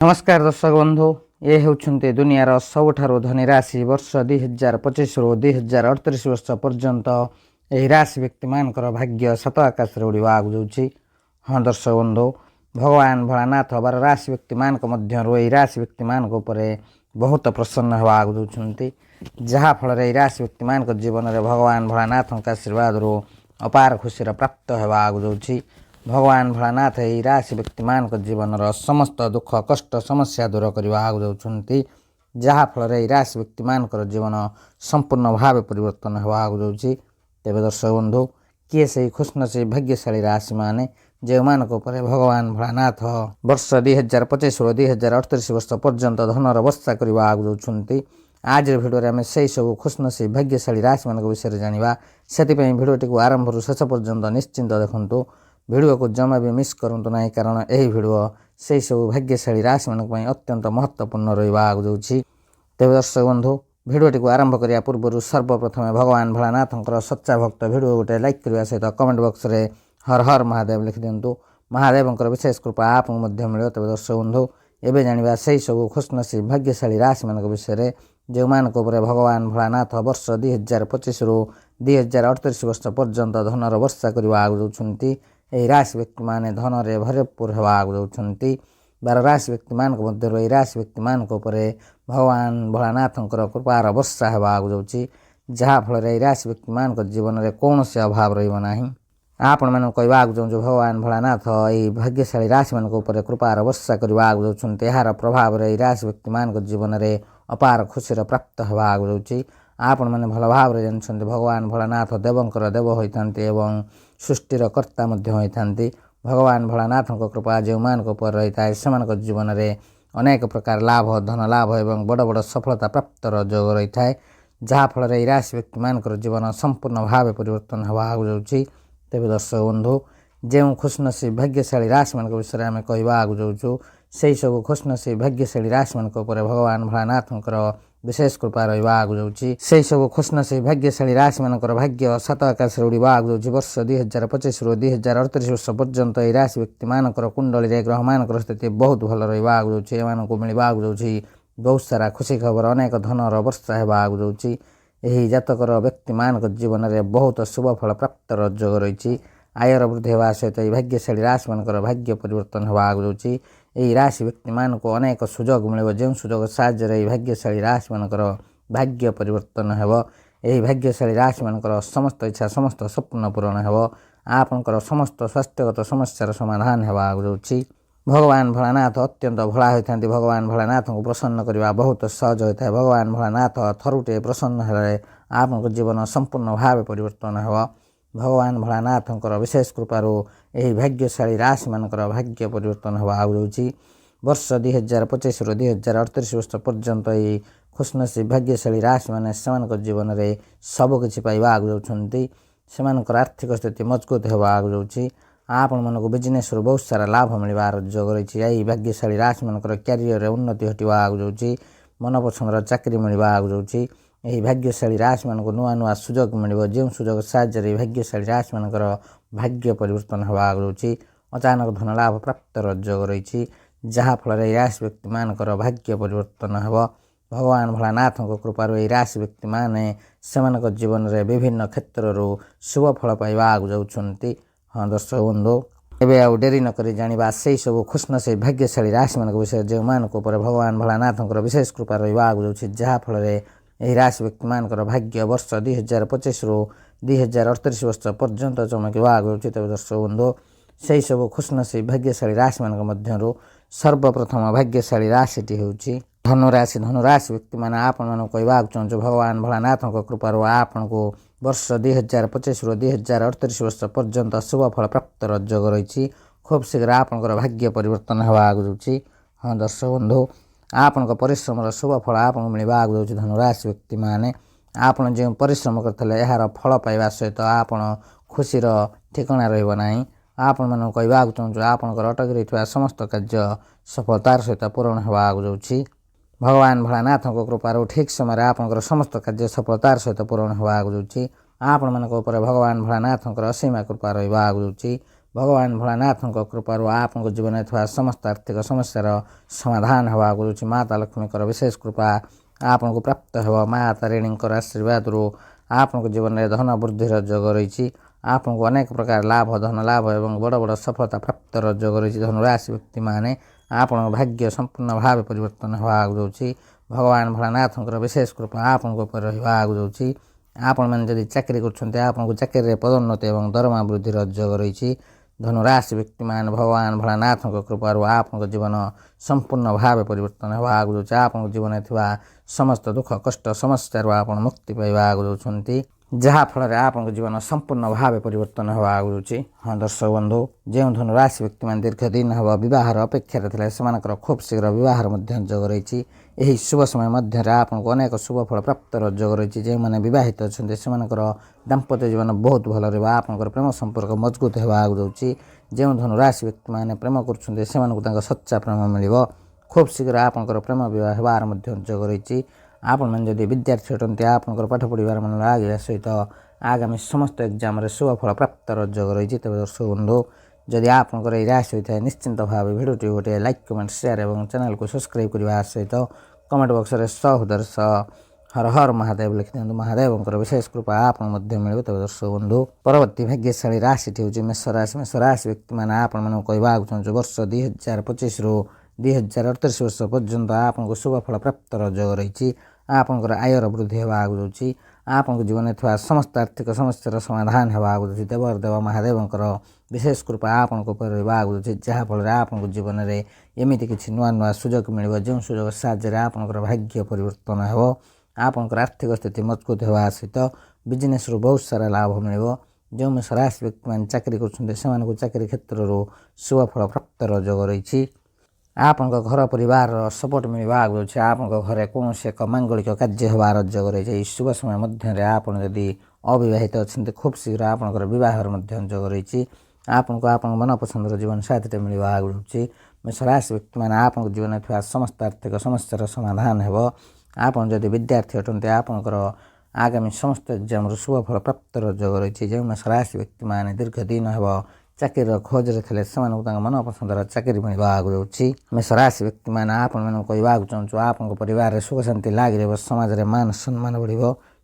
नमस्कार दर्शक बंधु ये होउछन्ते दुनियार सबुठारु धनी राशि वर्ष 2025 रु 2038 वर्ष पर्यंत एही राशि व्यक्ति मानकर भाग्य सत आकाश रे उड़िबा आगु जाउछि। हाँ दर्शक बंधु भगवान भोलानाथ बार राशि व्यक्ति मानक मध्यरु एही राशि व्यक्ति मानक उपरे बहुत प्रसन्न हेबा आगु जाउछन्ते, जहा फल रे एही राशि व्यक्ति मानक जीवन रे भगवान भोलानाथक आशीर्वाद रु अपार खुशी रा प्राप्त हेबा आगु जाउछि। भगवान भोलानाथ एही राशि व्यक्ति मानक जीवन समस्त दुख कष्ट समस्या दूर करने आगु जाउछन्ति, जहा फल एही राशि व्यक्ति मानकर जीवन संपूर्ण भाव परिवर्तन हेबा आगु जाउछि। तेबे दर्शक बंधु किए से खुशनसीब भाग्यशाली राशि माने जो मानक उपरे भगवान भोलानाथ वर्ष 2025 रु 2038 वर्ष पर्यंत धनर वर्षा करने आगु जाउछन्ति। आज भिडियो आम से सब खुशनसीब भाग्यशाली राशि मान विषय जाना से भिडियोटी को आरंभ शेष पर्यंत निश्चिंत देखु। भिडियो को जमा भी मिस करंतु नहीं, कारण यही भिडियो से सब भाग्यशाली राशि मान अत्यंत महत्वपूर्ण रहा आगु जाउछि। तेज दर्शक बंधु भिडियोटी को आरंभ करने पूर्व सर्वप्रथम भगवान भोलानाथंकर सच्चा भक्त भिडियो गोटे लाइक करने सहित कमेंट बॉक्स रे हर हर महादेव लिखि दिंतु। महादेवंकर विशेष कृपा आपको मिले। तेज दर्शक बंधु एवं जाना से सब खुशनसीब भाग्यशाली राशि मान विषय जो मानक भगवान भोलानाथ वर्ष 2025 रु 2038 वर्ष पर्यंत धनर वर्षा करने आगु जाउछन्ति। एही राशि व्यक्ति माने धन रे भरपूर हेबा आगु जाउछन्ति। बार राशि व्यक्ति मानक मध्यरु एही राशि व्यक्ति मानक उपरे भगवान भोलानाथंकर कृपार वर्षा हेबा आगु जाउछि, जहा फल एही राशि व्यक्ति मानक जीवन रे कौनसी अभाव रहिबो नाही। आपण मानक कहबा आगु जाउछु भगवान भोलानाथ एही भाग्यशाली राशि मानक उपरे कृपार वर्षा करबा आगु जाउछन्ति। एहार प्रभाव रे एही राशि व्यक्ति मानक जीवन रे अपार खुशी रा प्राप्त हेबा आगु जाउछि। आपण माने भल भाव रे जानछन्ति भगवान भोलानाथ देवंकर देव होइथान्ति एवं सृष्टिर कर्ता मध्य होइथान्ति। भगवान भोलानाथଙ୍କ कृपा जो मानक उपर रही है से जीवन में अनेक प्रकार लाभ धन लाभ एवं बड़ बड़ सफलता प्राप्त योग रही है, जहा फल राशि व्यक्ति मानकर जीवन संपूर्ण भाव परिवर्तन होगा आगु जाउछि। तेबे दर्शक बंधु जो खुशनसीब भाग्यशाली राशि मान विषय आम कहवा आगु जाउछु से सब खुशनसीब भाग्यशाली राशि मान भगवान भोलानाथंकर विशेष कृपा रहा आगु जाउछि। से सब खुशनसीब भाग्यशाली राशि मानकर भाग्य सत आकाश उड़िबा आगु जाउछि। वर्ष 2025 रु 2038 वर्ष पर्यंत एही राशि व्यक्ति मानकर कुंडली रे ग्रह मानकर स्थिति बहुत भल रहा आगु जाउछि। एमानकु मिलिबा आगु जाउछि बहुत सारा खुशी खबर अनेक धनर वर्षा हेबा आगु जाउछि। एही जातकर व्यक्ति मानक जीवन में बहुत शुभ फल प्राप्त योग रही। आयर वृद्धि होगा सहित भाग्यशाली राशि मानकर भाग्य परिवर्तन होगा आगु जाउछि। एही राशि व्यक्ति मानक अनेक सुजोग मिलिबो, जो सुजोग साहाय्य भाग्यशाली राशि मानकर भाग्य परिवर्तन हेबो। एही भाग्यशाली राशि मानकर समस्त इच्छा समस्त स्वप्न पूरण हेबो। आपनकर समस्त स्वास्थ्यगत समस्यार समाधान हेबा आगु जाउछि। भगवान भोलानाथ अत्यंत भोला होइथान्ति। भगवान भोलानाथ को प्रसन्न करबा बहुत सहज होता है। भगवान भोलानाथ थरुटे प्रसन्न हेले आपनकर जीवन संपूर्ण भाव परिवर्तन हेबो। भगवान भोलानाथंकर विशेष कृपारू एही भाग्यशाली राशि मानकर भाग्य परिवर्तन होगा आगु जाउछि। वर्ष 2025 रु 2038 वर्ष पर्यंत एही खुशनसीब भाग्यशाली राशि माने सेमानक जीवन रे सब किछि पाइबा आगु जाउछन्ति। सेमानकर आर्थिक स्थिति मजबूत होगा आगु जाउछि। आपण मानक बिजनेस रु बहुत सारा लाभ मिलबार योग रही। एही भाग्यशाली राशि मानकर क्यारियर रे उन्नति हटिबा आगु जाउछि। मनपसंदर चाकरी मिलबा आगु जाउछि। एही भाग्यशाली राशि मानक नुआ नुआ सुजोग मिलिबो, जो सुजोग साहाय्य भाग्यशाली राशि मानकर भाग्य परिवर्तन होगा आगु जाउछि। अचानक धन लाभ प्राप्त योग रही, जहा फल राशि व्यक्ति मानकर भाग्य परिवर्तन हेबो। भगवान भोलानाथଙ୍କ कृपारू एही राशि व्यक्ति माने सेमानक जीवन रे विभिन्न क्षेत्ररू शुभ फल पाइबा आगु जाउछन्ति। हाँ दर्शक बंधु एबे आउ डेरी न करी जानिबा से सब खुशनसीब भाग्यशाली राशि मानक विषय जो मानक उपर भगवान भोलानाथंकर विशेष कृपा रहा आगु जाउछि, जहा फल एही राशि व्यक्ति मानकर भाग्य वर्ष 2025 रु 2038 वर्ष पर्यंत चमकिबा आगु जाउछि। तेबे दर्शक बंधु से सब खुशनसीब भाग्यशाली राशि मानक मध्यरु सर्वप्रथम भाग्यशाली राशिटी होउछि धनुराशि। धनुराशि व्यक्ति माने आपण मानक कहबा चाहूँ भगवान भोलानाथंक कृपारू आपनको वर्ष 2025 रु 2038 वर्ष पर्यंत शुभ फल प्राप्त योग रही। खूब शीघ्र आपनकर भाग्य परिवर्तन होगा आगु जाउछि। हाँ दर्शक बंधु आपनक परिश्रम शुभ फल आपको मिलबा आगु जाउछि। धनुराशि व्यक्ति माने आपण जो परिश्रम करथिले यार फल पाइबा सहित आपण खुशीर ठिकाना रहिबो नाही। आपण मानक कहबा चाहूँ आपनकर अटकी रहिଥିବା समस्त कार्य सफलतार सहित पूर्ण होगा आगु जाउछि। भगवान भोलानाथଙ୍କ कृपारू ठीक समय आपनकर समस्त कार्य सफलतार सहित पूर्ण होगा आगु जाउछि। आपण मानक ऊपर भगवान भोलानाथଙ୍କର असीम कृपा रहिबा आगु जाउछि। ଭଗବାନ ଭୋଳାନାଥଙ୍କ କୃପାରୁ ଆପଣଙ୍କ ଜୀବନରେ ଥିବା ସମସ୍ତ ଆର୍ଥିକ ସମସ୍ୟାର ସମାଧାନ ହେବାକୁ ଯାଉଛି। ମାତା ଲକ୍ଷ୍ମୀଙ୍କର ବିଶେଷ କୃପା ଆପଣଙ୍କୁ ପ୍ରାପ୍ତ ହେବ। ମା ତାରିଣୀଙ୍କର ଆଶୀର୍ବାଦରୁ ଆପଣଙ୍କ ଜୀବନରେ ଧନ ବୃଦ୍ଧିର ଯୋଗ ରହିଛି। ଆପଣଙ୍କୁ ଅନେକ ପ୍ରକାର ଲାଭ, ଧନ ଲାଭ ଏବଂ ବଡ଼ ବଡ଼ ସଫଳତା ପ୍ରାପ୍ତର ଯୋଗ ରହିଛି। ଧନୁରାଶି ବ୍ୟକ୍ତିମାନେ ଆପଣଙ୍କ ଭାଗ୍ୟ ସମ୍ପୂର୍ଣ୍ଣ ଭାବେ ପରିବର୍ତ୍ତନ ହେବାକୁ ଯାଉଛି। ଭଗବାନ ଭୋଳାନାଥଙ୍କର ବିଶେଷ କୃପା ଆପଣଙ୍କ ଉପରେ ରହିବାକୁ ଯାଉଛି। ଆପଣମାନେ ଯଦି ଚାକିରି କରୁଛନ୍ତି ଆପଣଙ୍କୁ ଚାକିରିରେ ପଦୋନ୍ନତି ଏବଂ ଦରମା ବୃଦ୍ଧିର ଯୋଗ ରହିଛି। ଧନୁରାଶି ବ୍ୟକ୍ତିମାନେ ଭଗବାନ ଭୋଳାନାଥଙ୍କ କୃପାରୁ ଆପଣଙ୍କ ଜୀବନ ସମ୍ପୂର୍ଣ୍ଣ ଭାବେ ପରିବର୍ତ୍ତନ ହେବାକୁ ଯାଉଛି। ଆପଣଙ୍କ ଜୀବନରେ ଥିବା ସମସ୍ତ ଦୁଃଖ କଷ୍ଟ ସମସ୍ୟାରୁ ଆପଣ ମୁକ୍ତି ପାଇବାକୁ ଯାଉଛନ୍ତି, ଯାହାଫଳରେ ଆପଣଙ୍କ ଜୀବନ ସମ୍ପୂର୍ଣ୍ଣ ଭାବେ ପରିବର୍ତ୍ତନ ହେବାକୁ ଯାଉଛି। ହଁ ଦର୍ଶକ ବନ୍ଧୁ, ଯେଉଁ ଧନୁରାଶି ବ୍ୟକ୍ତିମାନେ ଦୀର୍ଘ ଦିନ ହେବ ବିବାହର ଅପେକ୍ଷାରେ ଥିଲେ ସେମାନଙ୍କର ଖୁବ୍ ଶୀଘ୍ର ବିବାହର ମଧ୍ୟ ଯୋଗ ରହିଛି। ଏହି ଶୁଭ ସମୟ ମଧ୍ୟରେ ଆପଣଙ୍କୁ ଅନେକ ଶୁଭ ଫଳ ପ୍ରାପ୍ତର ଯୋଗ ରହିଛି। ଯେଉଁମାନେ ବିବାହିତ ଅଛନ୍ତି ସେମାନଙ୍କର ଦାମ୍ପତ୍ୟ ଜୀବନ ବହୁତ ଭଲ ରହିବ। ଆପଣଙ୍କର ପ୍ରେମ ସମ୍ପର୍କ ମଜବୁତ ହେବାକୁ ଯାଉଛି। ଯେଉଁ ଧନୁରାଶି ବ୍ୟକ୍ତିମାନେ ପ୍ରେମ କରୁଛନ୍ତି ସେମାନଙ୍କୁ ତାଙ୍କ ସଚ୍ଚା ପ୍ରେମ ମିଳିବ। ଖୁବ୍ ଶୀଘ୍ର ଆପଣଙ୍କର ପ୍ରେମ ବିବାହ ହେବାର ମଧ୍ୟ ଯୋଗ ରହିଛି। ଆପଣମାନେ ଯଦି ବିଦ୍ୟାର୍ଥୀ ଅଟନ୍ତି ଆପଣଙ୍କର ପାଠ ପଢ଼ିବାର ମନ ଲାଗିବା ସହିତ ଆଗାମୀ ସମସ୍ତ ଏକ୍ଜାମରେ ଶୁଭ ଫଳ ପ୍ରାପ୍ତର ଯୋଗ ରହିଛି। ତେବେ ଦର୍ଶକ ବନ୍ଧୁ, ଯଦି ଆପଣଙ୍କର ଏହି ରାଶି ହୋଇଥାଏ ନିଶ୍ଚିନ୍ତ ଭାବେ ଭିଡ଼ିଓଟି ଗୋଟିଏ ଲାଇକ୍, କମେଣ୍ଟ, ସେୟାର ଏବଂ ଚ୍ୟାନେଲକୁ ସବସ୍କ୍ରାଇବ୍ କରିବା ସହିତ କମେଣ୍ଟ ବକ୍ସରେ ସହୋଦର ହର ହର ମହାଦେବ ଲେଖିଦିଅନ୍ତୁ। ମହାଦେବଙ୍କର ବିଶେଷ କୃପା ଆପଣ ମଧ୍ୟ ମିଳିବ। ତେବେ ଦର୍ଶକ ବନ୍ଧୁ, ପରବର୍ତ୍ତୀ ଭାଗ୍ୟଶାଳୀ ରାଶିଟି ହେଉଛି ମେଷ ରାଶି। ମେଷ ରାଶି ବ୍ୟକ୍ତିମାନେ ଆପଣମାନଙ୍କୁ କହିବାକୁ ଚାହୁଁଛୁ ବର୍ଷ 2025ରୁ 2038 ବର୍ଷ ପର୍ଯ୍ୟନ୍ତ ଆପଣଙ୍କୁ ଶୁଭ ଫଳ ପ୍ରାପ୍ତର ଯୋଗ ରହିଛି। ଆପଣଙ୍କର ଆୟର ବୃଦ୍ଧି ହେବାକୁ ଯାଉଛି। ଆପଣଙ୍କ ଜୀବନରେ ଥିବା ସମସ୍ତ ଆର୍ଥିକ ସମସ୍ୟାର ସମାଧାନ ହେବାକୁ ଯାଉଛି। ଦେବ ମହାଦେବଙ୍କର ବିଶେଷ କୃପା ଆପଣଙ୍କ ଉପରେ ରହିବାକୁ ଯାଉଛି, ଯାହାଫଳରେ ଆପଣଙ୍କ ଜୀବନରେ ଏମିତି କିଛି ନୂଆ ନୂଆ ସୁଯୋଗ ମିଳିବ ଯେଉଁ ସୁଯୋଗ ସାହାଯ୍ୟରେ ଆପଣଙ୍କର ଭାଗ୍ୟ ପରିବର୍ତ୍ତନ ହେବ। ଆପଣଙ୍କର ଆର୍ଥିକ ସ୍ଥିତି ମଜବୁତ ହେବା ସହିତ ବିଜନେସ୍ରୁ ବହୁତ ସାରା ଲାଭ ମିଳିବ। ଯେଉଁ ମେଷ ରାଶି ବ୍ୟକ୍ତିମାନେ ଚାକିରି କରୁଛନ୍ତି ସେମାନଙ୍କୁ ଚାକିରି କ୍ଷେତ୍ରରୁ ଶୁଭ ଫଳ ପ୍ରାପ୍ତର ଯୋଗ ରହିଛି। ଆପଣଙ୍କ ଘର ପରିବାରର ସପୋର୍ଟ ମିଳିବାକୁ ଯାଉଛି। ଆପଣଙ୍କ ଘରେ କୌଣସି ଏକ ମାଙ୍ଗଳିକ କାର୍ଯ୍ୟ ହେବାର ଯୋଗ ରହିଛି। ଏହି ଶୁଭ ସମୟ ମଧ୍ୟରେ ଆପଣ ଯଦି ଅବିବାହିତ ଅଛନ୍ତି ଖୁବ୍ ଶୀଘ୍ର ଆପଣଙ୍କର ବିବାହର ମଧ୍ୟ ଯୋଗ ରହିଛି। ଆପଣଙ୍କୁ ଆପଣଙ୍କ ମନପସନ୍ଦର ଜୀବନସାଥୀଟେ ମିଳିବାକୁ ଯାଉଛି। ମେଷ ରାଶି ବ୍ୟକ୍ତିମାନେ ଆପଣଙ୍କ ଜୀବନରେ ଥିବା ସମସ୍ତ ଆର୍ଥିକ ସମସ୍ୟାର ସମାଧାନ ହେବ। ଆପଣ ଯଦି ବିଦ୍ୟାର୍ଥୀ ଅଟନ୍ତି ଆପଣଙ୍କର ଆଗାମୀ ସମସ୍ତ ଏକ୍ଜାମରୁ ଶୁଭ ଫଳ ପ୍ରାପ୍ତର ଯୋଗ ରହିଛି। ଯେଉଁ ମେଷ ରାଶି ବ୍ୟକ୍ତିମାନେ ଦୀର୍ଘ ଦିନ ହେବ ଚାକିରିର ଖୋଜରେ ଥିଲେ ସେମାନଙ୍କୁ ତାଙ୍କ ମନପସନ୍ଦର ଚାକିରି ମିଳିବାକୁ ଯାଉଛି। ମେଷ ରାଶି ବ୍ୟକ୍ତିମାନେ ଆପଣମାନଙ୍କୁ କହିବାକୁ ଚାହୁଁଛୁ ଆପଣଙ୍କ ପରିବାରରେ ସୁଖ ଶାନ୍ତି ଲାଗି ରହିବ। ସମାଜରେ ମାନ ସମ୍ମାନ ବଢ଼ିବ।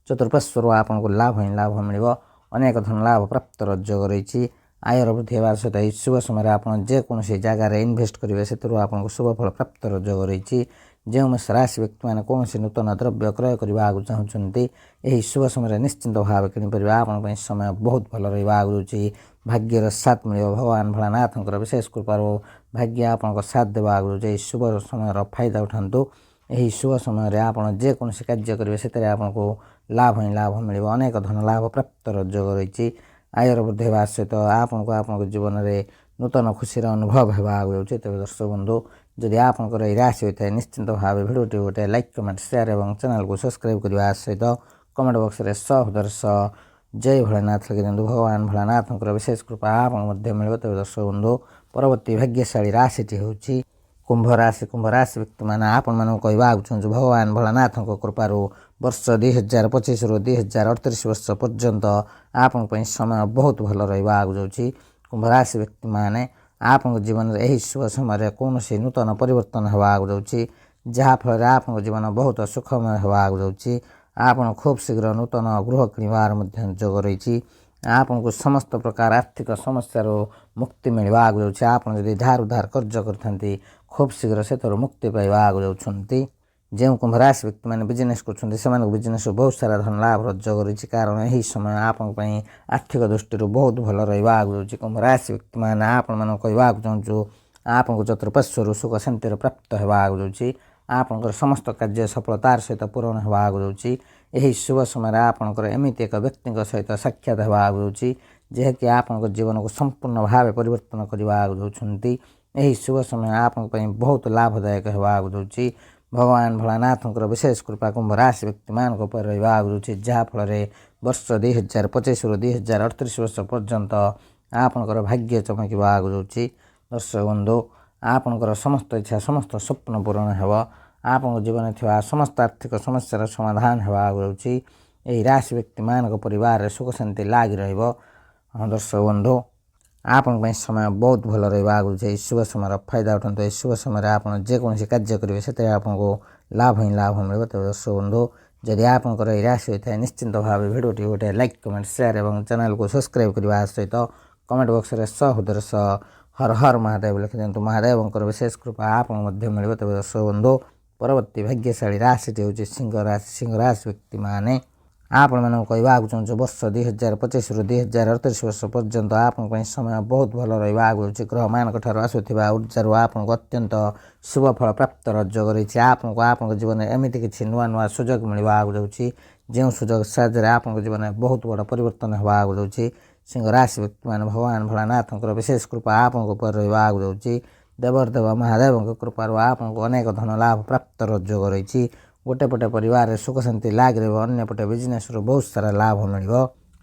ଚତୁଃପାର୍ଶ୍ୱରୁ ଆପଣଙ୍କୁ ଲାଭ ହିଁ ଲାଭ ମିଳିବ। ଅନେକ ଧନ ଲାଭ ପ୍ରାପ୍ତର ଯୋଗ ରହିଛି। ଆୟର ବୃଦ୍ଧି ହେବା ସହିତ ଏହି ଶୁଭ ସମୟରେ ଆପଣ ଯେକୌଣସି ଜାଗାରେ ଇନଭେଷ୍ଟ କରିବେ ସେଥିରୁ ଆପଣଙ୍କୁ ଶୁଭ ଫଳ ପ୍ରାପ୍ତର ଯୋଗ ରହିଛି। ଯେଉଁ ମେଷ ରାଶି ବ୍ୟକ୍ତିମାନେ କୌଣସି ନୂତନ ଦ୍ରବ୍ୟ କ୍ରୟ କରିବାକୁ ଚାହୁଁଛନ୍ତି ଏହି ଶୁଭ ସମୟରେ ନିଶ୍ଚିନ୍ତ ଭାବେ କିଣିପାରିବେ। ଆପଣଙ୍କ ପାଇଁ ସମୟ ବହୁତ ଭଲ ରହିବାକୁ ଯାଉଛି। ଭାଗ୍ୟର ସାଥ ମିଳିବ। ଭଗବାନ ଭୋଳାନାଥଙ୍କର ବିଶେଷ କୃପାରୁ ଭାଗ୍ୟ ଆପଣଙ୍କ ସାଥ ଦେବାକୁ ଯାଉଛି। ଏହି ଶୁଭ ସମୟର ଫାଇଦା ଉଠାନ୍ତୁ। ଏହି ଶୁଭ ସମୟରେ ଆପଣ ଯେକୌଣସି କାର୍ଯ୍ୟ କରିବେ ସେଥିରେ ଆପଣଙ୍କୁ ଲାଭ ହିଁ ଲାଭ ମିଳିବ। ଅନେକ ଧନ ଲାଭ ପ୍ରାପ୍ତର ଯୋଗ ରହିଛି। ଆୟର ବୃଦ୍ଧି ହେବା ସହିତ ଆପଣଙ୍କୁ ଆପଣଙ୍କ ଜୀବନରେ ନୂତନ ଖୁସିର ଅନୁଭବ ହେବାକୁ ଯାଉଛି। ତେବେ ଦର୍ଶକ ବନ୍ଧୁ, ଯଦି ଆପଣଙ୍କର ଏହି ରାଶି ହୋଇଥାଏ ନିଶ୍ଚିନ୍ତ ଭାବେ ଭିଡ଼ିଓଟି ଗୋଟେ ଲାଇକ୍, କମେଣ୍ଟ, ସେୟାର ଏବଂ ଚ୍ୟାନେଲକୁ ସବସ୍କ୍ରାଇବ୍ କରିବା ସହିତ କମେଣ୍ଟ ବକ୍ସରେ ସହୋଦର ଜୟ ଭୋଳାନାଥ ଲେଖିଦିଅନ୍ତୁ। ଭଗବାନ ଭୋଳାନାଥଙ୍କର ବିଶେଷ କୃପା ଆପଣଙ୍କୁ ମଧ୍ୟ ମିଳିବ। ତେବେ ଦର୍ଶକ ବନ୍ଧୁ, ପରବର୍ତ୍ତୀ ଭାଗ୍ୟଶାଳୀ ରାଶିଟି ହେଉଛି କୁମ୍ଭ ରାଶି। କୁମ୍ଭ ରାଶି ବ୍ୟକ୍ତିମାନେ ଆପଣମାନଙ୍କୁ କହିବାକୁ ଚାହୁଁଛୁ ଭଗବାନ ଭୋଳାନାଥଙ୍କ କୃପାରୁ ବର୍ଷ 2025ରୁ 2038 ବର୍ଷ ପର୍ଯ୍ୟନ୍ତ ଆପଣଙ୍କ ପାଇଁ ସମୟ ବହୁତ ଭଲ ରହିବାକୁ ଯାଉଛି। କୁମ୍ଭ ରାଶି ବ୍ୟକ୍ତିମାନେ ଆପଣଙ୍କ ଜୀବନରେ ଏହି ଶୁଭ ସମୟରେ କୌଣସି ନୂତନ ପରିବର୍ତ୍ତନ ହେବାକୁ ଯାଉଛି, ଯାହାଫଳରେ ଆପଣଙ୍କ ଜୀବନ ବହୁତ ସୁଖମୟ ହେବାକୁ ଯାଉଛି। ଆପଣ ଖୁବ୍ ଶୀଘ୍ର ନୂତନ ଗୃହ କିଣିବାର ମଧ୍ୟ ଯୋଗ ରହିଛି। ଆପଣଙ୍କୁ ସମସ୍ତ ପ୍ରକାର ଆର୍ଥିକ ସମସ୍ୟାରୁ ମୁକ୍ତି ମିଳିବାକୁ ଯାଉଛି। ଆପଣ ଯଦି ଧାର ଉଧାର କାର୍ଯ୍ୟ କରିଥାନ୍ତି ଖୁବ୍ ଶୀଘ୍ର ସେଥିରୁ ମୁକ୍ତି ପାଇବାକୁ ଯାଉଛନ୍ତି। ଯେଉଁ କୁମ୍ଭ ରାଶି ବ୍ୟକ୍ତିମାନେ ବିଜନେସ୍ କରୁଛନ୍ତି ସେମାନଙ୍କୁ ବିଜନେସ୍ରୁ ବହୁତ ସାରା ଧନ ଲାଭର ଯୋଗ ରହିଛି, କାରଣ ଏହି ସମୟ ଆପଣଙ୍କ ପାଇଁ ଆର୍ଥିକ ଦୃଷ୍ଟିରୁ ବହୁତ ଭଲ ରହିବାକୁ ଯାଉଛି। କୁମ୍ଭ ରାଶି ବ୍ୟକ୍ତିମାନେ ଆପଣମାନଙ୍କୁ କହିବାକୁ ଚାହୁଁଛୁ ଆପଣଙ୍କୁ ଚତୁଃପାର୍ଶ୍ୱରୁ ସୁଖ ଶାନ୍ତିର ପ୍ରାପ୍ତ ହେବାକୁ ଯାଉଛି। ଆପଣଙ୍କର ସମସ୍ତ କାର୍ଯ୍ୟ ସଫଳତାର ସହିତ ପୂରଣ ହେବାକୁ ଯାଉଛି। ଏହି ଶୁଭ ସମୟରେ ଆପଣଙ୍କର ଏମିତି ଏକ ବ୍ୟକ୍ତିଙ୍କ ସହିତ ସାକ୍ଷାତ ହେବାକୁ ଯାଉଛି ଯାହାକି ଆପଣଙ୍କ ଜୀବନକୁ ସମ୍ପୂର୍ଣ୍ଣ ଭାବେ ପରିବର୍ତ୍ତନ କରିବାକୁ ଯାଉଛନ୍ତି। ଏହି ଶୁଭ ସମୟ ଆପଣଙ୍କ ପାଇଁ ବହୁତ ଲାଭଦାୟକ ହେବାକୁ ଯାଉଛି। ଭଗବାନ ଭୋଳାନାଥଙ୍କର ବିଶେଷ କୃପା କୁମ୍ଭ ରାଶି ବ୍ୟକ୍ତିମାନଙ୍କ ଉପରେ ରହିବାକୁ ଯାଉଛି, ଯାହାଫଳରେ ବର୍ଷ 2025ରୁ 2038 ବର୍ଷ ପର୍ଯ୍ୟନ୍ତ ଆପଣଙ୍କର ଭାଗ୍ୟ ଚମକିବାକୁ ଯାଉଛି। ଦର୍ଶକ ବନ୍ଧୁ, ଆପଣଙ୍କର ସମସ୍ତ ଇଚ୍ଛା ସମସ୍ତ ସ୍ୱପ୍ନ ପୂରଣ ହେବ। ଆପଣଙ୍କ ଜୀବନରେ ଥିବା ସମସ୍ତ ଆର୍ଥିକ ସମସ୍ୟାର ସମାଧାନ ହେବାକୁ ଯାଉଛି। ଏହି ରାଶି ବ୍ୟକ୍ତିମାନଙ୍କ ପରିବାରରେ ସୁଖ ଶାନ୍ତି ଲାଗି ରହିବ। ଦର୍ଶକ ବନ୍ଧୁ, ଆପଣଙ୍କ ପାଇଁ ସମୟ ବହୁତ ଭଲ ରହିବ ଆଗକୁ ଯେ ଏହି ଶୁଭ ସମୟର ଫାଇଦା ଉଠାନ୍ତୁ। ଏହି ଶୁଭ ସମୟରେ ଆପଣ ଯେକୌଣସି କାର୍ଯ୍ୟ କରିବେ ସେଥିରେ ଆପଣଙ୍କୁ ଲାଭ ହିଁ ଲାଭ ମିଳିବ। ତେବେ ଦର୍ଶକ ବନ୍ଧୁ ଯଦି ଆପଣଙ୍କର ଏହି ରାଶି ହୋଇଥାଏ ନିଶ୍ଚିନ୍ତ ଭାବେ ଭିଡ଼ିଓଟି ଗୋଟେ ଲାଇକ୍ କମେଣ୍ଟ ସେୟାର ଏବଂ ଚ୍ୟାନେଲକୁ ସବସ୍କ୍ରାଇବ୍ କରିବା ସହିତ କମେଣ୍ଟ ବକ୍ସରେ ସହୃଦୟର ସହ ହର ହର ମହାଦେବ ଲେଖିଦିଅନ୍ତୁ। ମହାଦେବଙ୍କର ବିଶେଷ କୃପା ଆପଣଙ୍କୁ ମଧ୍ୟ ମିଳିବ। ତେବେ ଦର୍ଶକ ବନ୍ଧୁ ପରବର୍ତ୍ତୀ ଭାଗ୍ୟଶାଳୀ ରାଶିଟି ହେଉଛି ସିଂହ ରାଶି। ସିଂହ ରାଶି ବ୍ୟକ୍ତିମାନେ ଆପଣମାନଙ୍କୁ କହିବାକୁ ଚାହୁଁଛୁ ବର୍ଷ 2025ରୁ 2038 ବର୍ଷ ପର୍ଯ୍ୟନ୍ତ ଆପଣଙ୍କ ପାଇଁ ସମୟ ବହୁତ ଭଲ ରହିବ। ଆଗକୁ ହେଉଛି ଗ୍ରହମାନଙ୍କ ଠାରୁ ଆସୁଥିବା ଉର୍ଜାରୁ ଆପଣଙ୍କୁ ଅତ୍ୟନ୍ତ ଶୁଭ ଫଳ ପ୍ରାପ୍ତର ଯୋଗ ରହିଛି। ଆପଣଙ୍କ ଜୀବନରେ ଏମିତି କିଛି ନୂଆ ନୂଆ ସୁଯୋଗ ମିଳିବ ଆଗକୁ ଯାଉଛି ଯେଉଁ ସୁଯୋଗ ସାହାଯ୍ୟରେ ଆପଣଙ୍କ ଜୀବନରେ ବହୁତ ବଡ଼ ପରିବର୍ତ୍ତନ ହେବା ଆଗକୁ ଯାଉଛି। ସିଂହ ରାଶି ବ୍ୟକ୍ତିମାନେ ଭଗବାନ ଭୋଳାନାଥଙ୍କର ବିଶେଷ କୃପା ଆପଣଙ୍କ ଉପରେ ରହିବା ଆଗକୁ ଯାଉଛି। ଦେବଦେବ ମହାଦେବଙ୍କ କୃପାରୁ ଆପଣଙ୍କୁ ଅନେକ ଧନ ଲାଭ ପ୍ରାପ୍ତର ଯୋଗ ରହିଛି। ଗୋଟେ ପଟେ ପରିବାରରେ ସୁଖ ଶାନ୍ତି ଲାଗି ରହିବ, ଅନ୍ୟପଟେ ବିଜନେସ୍ରୁ ବହୁତ ସାରା ଲାଭ ମିଳିବ।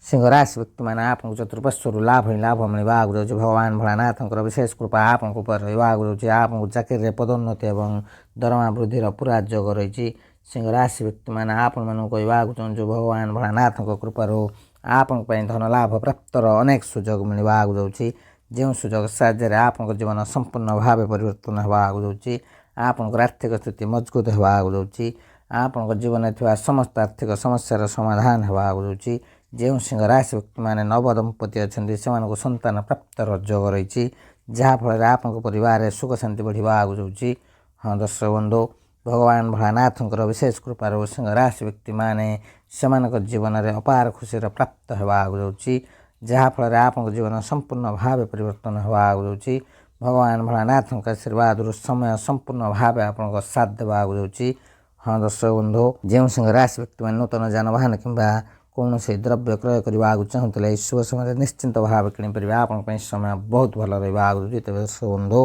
ସିଂହ ରାଶି ବ୍ୟକ୍ତିମାନେ ଆପଣଙ୍କୁ ଚତୁଃପାର୍ଶ୍ୱରୁ ଲାଭ ହିଁ ଲାଭ ମିଳିବ ଆଗକୁ ଯାଉଛି। ଭଗବାନ ଭୋଳାନାଥଙ୍କର ବିଶେଷ କୃପା ଆପଣଙ୍କ ଉପରେ ରହିବ ଆଗକୁ ଯାଉଛି। ଆପଣଙ୍କୁ ଚାକିରିରେ ପଦୋନ୍ନତି ଏବଂ ଦରମା ବୃଦ୍ଧିର ପୁରା ଯୋଗ ରହିଛି। ସିଂହ ରାଶି ବ୍ୟକ୍ତିମାନେ ଆପଣମାନଙ୍କୁ କହିବାକୁ ଚାହୁଁଛୁ ଭଗବାନ ଭୋଳାନାଥଙ୍କ କୃପାରୁ ଆପଣଙ୍କ ପାଇଁ ଧନ ଲାଭ ପ୍ରାପ୍ତର ଅନେକ ସୁଯୋଗ ମିଳିବା ଆଗକୁ ଯାଉଛି। ଯେଉଁ ସୁଯୋଗ ସାହାଯ୍ୟରେ ଆପଣଙ୍କ ଜୀବନ ସମ୍ପୂର୍ଣ୍ଣ ଭାବେ ପରିବର୍ତ୍ତନ ହେବା ଆଗକୁ ଯାଉଛି। ଆପଣଙ୍କର ଆର୍ଥିକ ସ୍ଥିତି ମଜବୁତ ହେବା ଆଗକୁ ଯାଉଛି। ଆପଣଙ୍କ ଜୀବନରେ ଥିବା ସମସ୍ତ ଆର୍ଥିକ ସମସ୍ୟାର ସମାଧାନ ହେବା ଆଗକୁ ଯାଉଛି। ଯେଉଁ ସିଂହ ରାଶି ବ୍ୟକ୍ତିମାନେ ନବଦମ୍ପତି ଅଛନ୍ତି ସେମାନଙ୍କୁ ସନ୍ତାନ ପ୍ରାପ୍ତର ଯୋଗ ରହିଛି, ଯାହାଫଳରେ ଆପଣଙ୍କ ପରିବାରରେ ସୁଖ ଶାନ୍ତି ବଢ଼ିବା ଆଗକୁ ଯାଉଛି। ହଁ ଦର୍ଶକ ବନ୍ଧୁ ଭଗବାନ ଭୋଳାନାଥଙ୍କର ବିଶେଷ କୃପାରୁ ସିଂହ ରାଶି ବ୍ୟକ୍ତିମାନେ ସେମାନଙ୍କ ଜୀବନରେ ଅପାର ଖୁସିର ପ୍ରାପ୍ତ ହେବା ଆଗକୁ ଯାଉଛି, ଯାହାଫଳରେ ଆପଣଙ୍କ ଜୀବନ ସମ୍ପୂର୍ଣ୍ଣ ଭାବେ ପରିବର୍ତ୍ତନ ହେବା ଆଗକୁ ଯାଉଛି। ଭଗବାନ ଭୋଳାନାଥଙ୍କ ଆଶୀର୍ବାଦରୁ ସମୟ ସମ୍ପୂର୍ଣ୍ଣ ଭାବେ ଆପଣଙ୍କ ସାଥ ଦେବା ଆଗକୁ ଯାଉଛି। ହଁ ଦର୍ଶକ ବନ୍ଧୁ ଯେଉଁ ସିଂହ ରାଶି ବ୍ୟକ୍ତିମାନେ ନୂତନ ଯାନବାହନ କିମ୍ବା କୌଣସି ଦ୍ରବ୍ୟ କ୍ରୟ କରିବାକୁ ଚାହୁଁଥିଲେ ଏହି ଶୁଭ ସମୟରେ ନିଶ୍ଚିନ୍ତ ଭାବେ କିଣିପାରିବେ। ଆପଣଙ୍କ ପାଇଁ ସମୟ ବହୁତ ଭଲ ରହିବ ଆଗକୁ ଯାଉଛି। ତେବେ ଦର୍ଶକ ବନ୍ଧୁ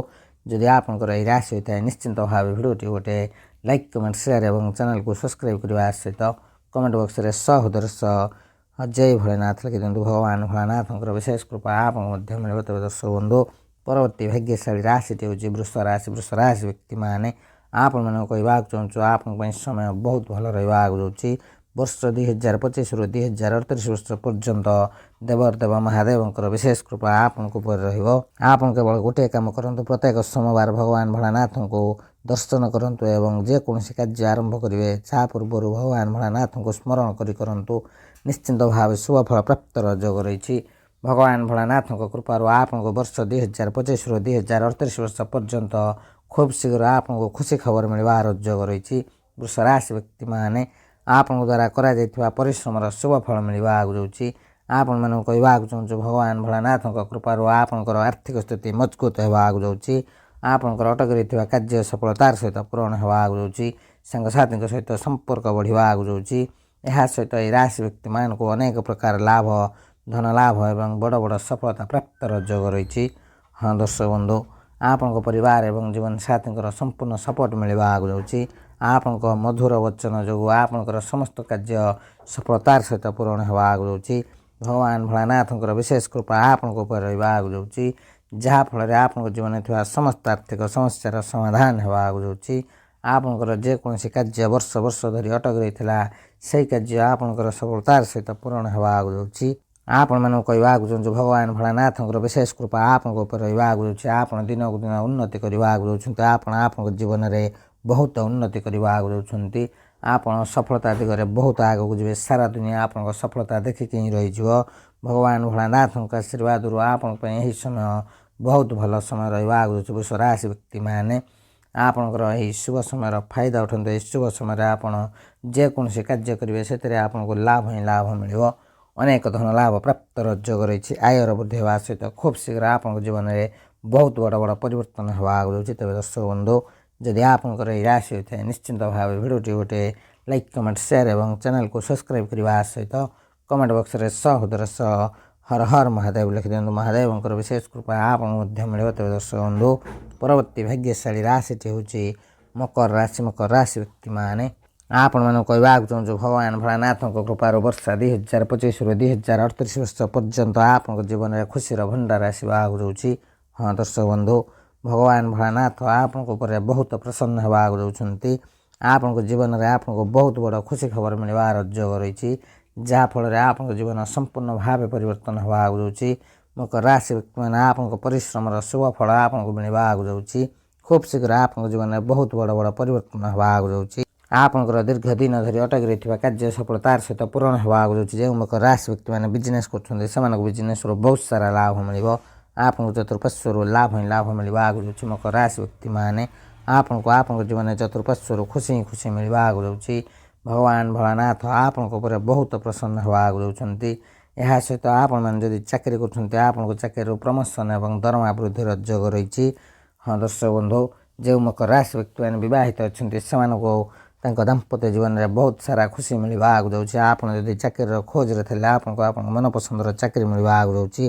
ଯଦି ଆପଣଙ୍କର ଏହି ରାଶି ହୋଇଥାଏ ନିଶ୍ଚିନ୍ତ ଭାବେ ଭିଡ଼ିଓଟି ଗୋଟେ ଲାଇକ୍ କମେଣ୍ଟ ସେୟାର ଏବଂ ଚ୍ୟାନେଲକୁ ସବସ୍କ୍ରାଇବ୍ କରିବା ସହିତ କମେଣ୍ଟ ବକ୍ସରେ ସହୃଦୟର ସହ ଜୟ ଭୋଲେନାଥ ଲେଖିଦିଅନ୍ତୁ। ଭଗବାନ ଭୋଳାନାଥଙ୍କର ବିଶେଷ କୃପା ଆପଣଙ୍କୁ ମଧ୍ୟ ମିଳିବ। ତେବେ ଦର୍ଶକ ବନ୍ଧୁ ପରବର୍ତ୍ତୀ ଭାଗ୍ୟଶାଳୀ ରାଶିଟି ହେଉଛି ବୃଷ ରାଶି। ବୃଷ ରାଶି ବ୍ୟକ୍ତିମାନେ ଆପଣମାନଙ୍କୁ କହିବାକୁ ଚାହୁଁଛୁ ଆପଣଙ୍କ ପାଇଁ ସମୟ ବହୁତ ଭଲ ରହିବା ଆଗକୁ ଯାଉଛି। ବର୍ଷ 2025ରୁ 2038 ବର୍ଷ ପର୍ଯ୍ୟନ୍ତ ଦେବଦେବ ମହାଦେବଙ୍କର ବିଶେଷ କୃପା ଆପଣଙ୍କ ଉପରେ ରହିବ। ଆପଣ କେବଳ ଗୋଟିଏ କାମ କରନ୍ତୁ, ପ୍ରତ୍ୟେକ ସୋମବାର ଭଗବାନ ଭୋଳାନାଥଙ୍କୁ ଦର୍ଶନ କରନ୍ତୁ ଏବଂ ଯେକୌଣସି କାର୍ଯ୍ୟ ଆରମ୍ଭ କରିବେ ତା ପୂର୍ବରୁ ଭଗବାନ ଭୋଳାନାଥଙ୍କୁ ସ୍ମରଣ କରି କରନ୍ତୁ। ନିଶ୍ଚିନ୍ତ ଭାବେ ଶୁଭ ଫଳ ପ୍ରାପ୍ତର ଯୋଗ ରହିଛି। ଭଗବାନ ଭୋଳାନାଥଙ୍କ କୃପାରୁ ଆପଣଙ୍କୁ ବର୍ଷ 2025ରୁ 2038 ବର୍ଷ ପର୍ଯ୍ୟନ୍ତ ଖୁବ୍ ଶୀଘ୍ର ଆପଣଙ୍କୁ ଖୁସି ଖବର ମିଳିବାର ଯୋଗ ରହିଛି। ବୃଷ ରାଶି ବ୍ୟକ୍ତିମାନେ ଆପଣଙ୍କ ଦ୍ୱାରା କରାଯାଇଥିବା ପରିଶ୍ରମର ଶୁଭ ଫଳ ମିଳିବା ଆଗକୁ ଯାଉଛି। ଆପଣମାନଙ୍କୁ କହିବାକୁ ଚାହୁଁଛୁ ଭଗବାନ ଭୋଳାନାଥଙ୍କ କୃପାରୁ ଆପଣଙ୍କର ଆର୍ଥିକ ସ୍ଥିତି ମଜବୁତ ହେବା ଆଗକୁ ଯାଉଛି। ଆପଣଙ୍କର ଅଟକି ରହିଥିବା କାର୍ଯ୍ୟ ସଫଳତାର ସହିତ ପୂରଣ ହେବା ଆଗକୁ ଯାଉଛି। ସାଙ୍ଗସାଥୀଙ୍କ ସହିତ ସମ୍ପର୍କ ବଢ଼ିବା ଆଗକୁ ଯାଉଛି। ଏହା ସହିତ ଏହି ରାଶି ବ୍ୟକ୍ତିମାନଙ୍କୁ ଅନେକ ପ୍ରକାର ଲାଭ, ଧନ ଲାଭ ଏବଂ ବଡ଼ ବଡ଼ ସଫଳତା ପ୍ରାପ୍ତର ଯୋଗ ରହିଛି। ହଁ ଦର୍ଶକ ବନ୍ଧୁ ଆପଣଙ୍କ ପରିବାର ଏବଂ ଜୀବନସାଥୀଙ୍କର ସମ୍ପୂର୍ଣ୍ଣ ସପୋର୍ଟ ମିଳିବା ଆଗକୁ ଯାଉଛି। ଆପଣଙ୍କ ମଧୁର ବଚନ ଯୋଗୁଁ ଆପଣଙ୍କର ସମସ୍ତ କାର୍ଯ୍ୟ ସଫଳତାର ସହିତ ପୂରଣ ହେବା ଆଗକୁ ଯାଉଛି। ଭଗବାନ ଭୋଳାନାଥଙ୍କର ବିଶେଷ କୃପା ଆପଣଙ୍କ ଉପରେ ରହିବା ଆଗକୁ ଯାଉଛି, ଯାହାଫଳରେ ଆପଣଙ୍କ ଜୀବନରେ ଥିବା ସମସ୍ତ ଆର୍ଥିକ ସମସ୍ୟାର ସମାଧାନ ହେବା ଆଗକୁ ଯାଉଛି। ଆପଣଙ୍କର ଯେକୌଣସି କାର୍ଯ୍ୟ ବର୍ଷ ବର୍ଷ ଧରି ଅଟକି ରହିଥିଲା ସେହି କାର୍ଯ୍ୟ ଆପଣଙ୍କର ସଫଳତାର ସହିତ ପୂରଣ ହେବା ଆଗକୁ ଯାଉଛି। ଆପଣମାନଙ୍କୁ କହିବାକୁ ଚାହୁଁଛୁ ଭଗବାନ ଭୋଳାନାଥଙ୍କର ବିଶେଷ କୃପା ଆପଣଙ୍କ ଉପରେ ରହିବା ଆଗକୁ ଯାଉଛି। ଆପଣ ଦିନକୁ ଦିନ ଉନ୍ନତି କରିବା ଆଗକୁ ଯାଉଛନ୍ତି। ଆପଣ ଆପଣଙ୍କ ଜୀବନରେ ବହୁତ ଉନ୍ନତି କରିବା ଆଗକୁ ଯାଉଛନ୍ତି। ଆପଣ ସଫଳତା ଦିଗରେ ବହୁତ ଆଗକୁ ଯିବେ। ସାରା ଦୁନିଆ ଆପଣଙ୍କ ସଫଳତା ଦେଖିକି ହିଁ ରହିଯିବ। ଭଗବାନ ଭୋଳାନାଥଙ୍କ ଆଶୀର୍ବାଦରୁ ଆପଣଙ୍କ ପାଇଁ ଏହି ସମୟ ବହୁତ ଭଲ ସମୟ ରହିବା ଆଗକୁ ଯାଉଛି। ବୃଷ ରାଶି ବ୍ୟକ୍ତିମାନେ ଆପଣଙ୍କର ଏହି ଶୁଭ ସମୟର ଫାଇଦା ଉଠାନ୍ତୁ। ଏହି ଶୁଭ ସମୟରେ ଆପଣ ଯେକୌଣସି କାର୍ଯ୍ୟ କରିବେ ସେଥିରେ ଆପଣଙ୍କୁ ଲାଭ ହିଁ ଲାଭ ମିଳିବ। ଅନେକ ଧନ ଲାଭ ପ୍ରାପ୍ତର ଯୋଗ ରହିଛି। ଆୟର ବୃଦ୍ଧି ହେବା ସହିତ ଖୁବ୍ ଶୀଘ୍ର ଆପଣଙ୍କ ଜୀବନରେ ବହୁତ ବଡ଼ ବଡ଼ ପରିବର୍ତ୍ତନ ହେବା ଆଗକୁ ଯାଉଛି। ତେବେ ଦର୍ଶକ ବନ୍ଧୁ ଯଦି ଆପଣଙ୍କର ଏହି ରାଶି ହୋଇଥାଏ ନିଶ୍ଚିନ୍ତ ଭାବେ ଭିଡ଼ିଓଟି ଗୋଟେ ଲାଇକ୍ କମେଣ୍ଟ ସେୟାର ଏବଂ ଚ୍ୟାନେଲକୁ ସବସ୍କ୍ରାଇବ୍ କରିବା ସହିତ କମେଣ୍ଟ ବକ୍ସରେ ସହୃଦୟର ସହ ହର ହର ମହାଦେବ ଲେଖିଦିଅନ୍ତୁ। ମହାଦେବଙ୍କର ବିଶେଷ କୃପା ଆପଣଙ୍କୁ ମଧ୍ୟ ମିଳିବ। ତେବେ ଦର୍ଶକ ବନ୍ଧୁ ପରବର୍ତ୍ତୀ ଭାଗ୍ୟଶାଳୀ ରାଶିଟି ହେଉଛି ମକର ରାଶି। ମକର ରାଶି ବ୍ୟକ୍ତିମାନେ ଆପଣମାନଙ୍କୁ କହିବାକୁ ଚାହୁଁଛୁ ଭଗବାନ ଭୋଳାନାଥଙ୍କ କୃପାରୁ ବର୍ଷ 2025ରୁ 2038 ବର୍ଷ ପର୍ଯ୍ୟନ୍ତ ଆପଣଙ୍କ ଜୀବନରେ ଖୁସିର ଭଣ୍ଡାର ଆସିବା ଆଗକୁ ଯାଉଛି। ହଁ ଦର୍ଶକ ବନ୍ଧୁ ଭଗବାନ ଭୋଳାନାଥ ଆପଣଙ୍କ ଉପରେ ବହୁତ ପ୍ରସନ୍ନ ହେବା ଆଗକୁ ଯାଉଛନ୍ତି। ଆପଣଙ୍କ ଜୀବନରେ ଆପଣଙ୍କୁ ବହୁତ ବଡ଼ ଖୁସି ଖବର ମିଳିବାର ଯୋଗ ରହିଛି, ଯାହାଫଳରେ ଆପଣଙ୍କ ଜୀବନ ସମ୍ପୂର୍ଣ୍ଣ ଭାବେ ପରିବର୍ତ୍ତନ ହେବା ଆଗକୁ ଯାଉଛି। ମକର ରାଶି ବ୍ୟକ୍ତିମାନେ ଆପଣଙ୍କ ପରିଶ୍ରମର ଶୁଭ ଫଳ ଆପଣଙ୍କୁ ମିଳିବାକୁ ଯାଉଛି। ଖୁବ୍ ଶୀଘ୍ର ଆପଣଙ୍କ ଜୀବନରେ ବହୁତ ବଡ଼ ବଡ଼ ପରିବର୍ତ୍ତନ ହେବାକୁ ଯାଉଛି। ଆପଣଙ୍କର ଦୀର୍ଘ ଦିନ ଧରି ଅଟକି ରହିଥିବା କାର୍ଯ୍ୟ ସଫଳତାର ସହିତ ପୂରଣ ହେବାକୁ ଯାଉଛି। ଯେଉଁ ମକର ରାଶି ବ୍ୟକ୍ତିମାନେ ବିଜନେସ୍ କରୁଛନ୍ତି ସେମାନଙ୍କୁ ବିଜନେସ୍ରୁ ବହୁତ ସାରା ଲାଭ ମିଳିବ। ଆପଣଙ୍କୁ ଚତୁଃପାର୍ଶ୍ୱରୁ ଲାଭ ହିଁ ଲାଭ ମିଳିବାକୁ ଯାଉଛି। ମକର ରାଶି ବ୍ୟକ୍ତିମାନେ ଆପଣଙ୍କୁ ଆପଣଙ୍କ ଜୀବନରେ ଚତୁଃପାର୍ଶ୍ୱରୁ ଖୁସି ମିଳିବାକୁ ଯାଉଛି। ଭଗବାନ ଭୋଳାନାଥ ଆପଣଙ୍କ ଉପରେ ବହୁତ ପ୍ରସନ୍ନ ହେବାକୁ ଯାଉଛନ୍ତି। ଏହା ସହିତ ଆପଣମାନେ ଯଦି ଚାକିରି କରୁଛନ୍ତି ଆପଣଙ୍କ ଚାକିରିରୁ ପ୍ରମୋସନ୍ ଏବଂ ଦରମା ବୃଦ୍ଧିର ଯୋଗ ରହିଛି। ହଁ ଦର୍ଶକ ବନ୍ଧୁ, ଯେଉଁ ମକର ରାଶି ବ୍ୟକ୍ତିମାନେ ବିବାହିତ ଅଛନ୍ତି ସେମାନଙ୍କୁ ତାଙ୍କ ଦାମ୍ପତ୍ୟ ଜୀବନରେ ବହୁତ ସାରା ଖୁସି ମିଳିବାକୁ ଯାଉଛି। ଆପଣ ଯଦି ଚାକିରିର ଖୋଜରେ ଥିଲେ ଆପଣଙ୍କ ମନପସନ୍ଦର ଚାକିରି ମିଳିବାକୁ ଯାଉଛି।